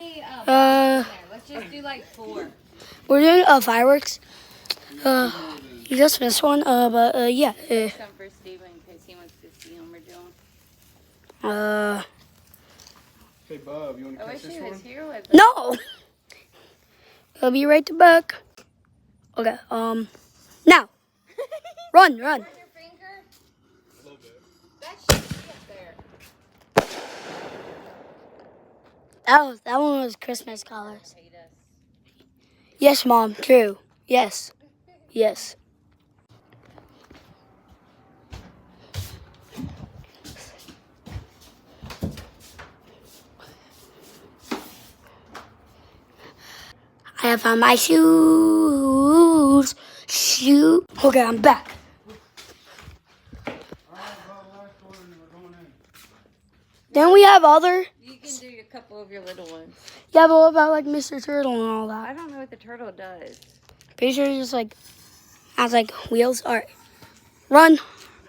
Let's just do like 4. We're doing fireworks. You just missed one. But yeah. Some for Steven in case he wants to see them we're doing. Hey, Bob, you want to catch this one? Here with us. No. I'll be right back. Okay. Now. Run. Where's your finger? A little bit. That should be up there. That one was Christmas colors. Hate us. Yes, Mom. True. Yes. Yes. I have found my shoes. Okay, I'm back. Then we have other. You can do a couple of your little ones. Yeah, but what about like Mr. Turtle and all I that? don't know what the turtle does. Pretty sure he just like has like wheels. All right, run,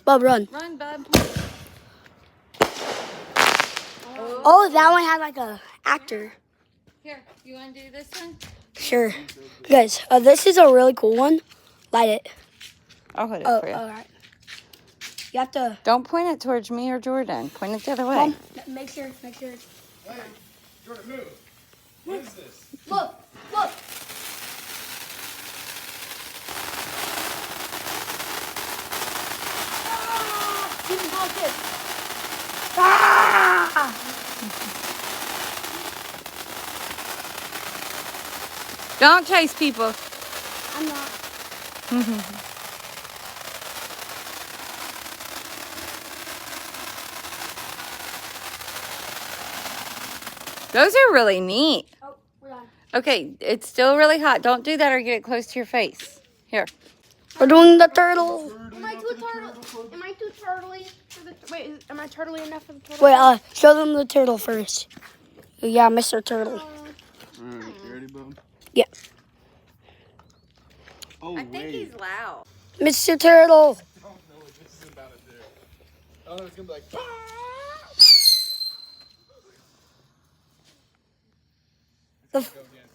Bub, run. Run, bub. Oh, that one had like a actor. Here, you want to do this one? Sure, guys. This is a really cool one. Light it. I'll hold it Oh, for you. all right. You have to. Don't point it towards me or Jordan. Point it the other way. Mom, make sure. Hey, Jordan, move. What is this? Look. Don't chase people. I'm not. Those are really neat. Oh, we're done. Okay, it's still really hot. Don't do that or get it close to your face. Here. We're doing the turtle. Am I too turtly for the? Wait, am I turtly enough for the turtle? Wait, show them the turtle first. Yeah, Mr. Turtle. Alright, you ready, Bob? Yeah. Oh, I think he's loud. Mr. Turtle. I don't know what this is about to do. I don't know, it's gonna be like, The go again.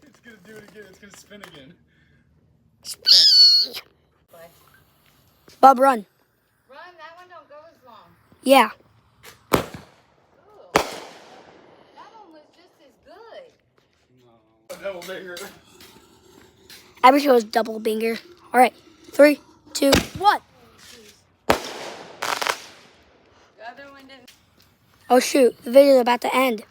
It's gonna do it again, it's gonna spin again. Bub, run. Run, that one don't go as long. Yeah. Ooh. That one was just as good. No. Double bigger. I wish it was double binger. All right. 3, 2, 1. The other one didn't. Oh, shoot. The video's about to end.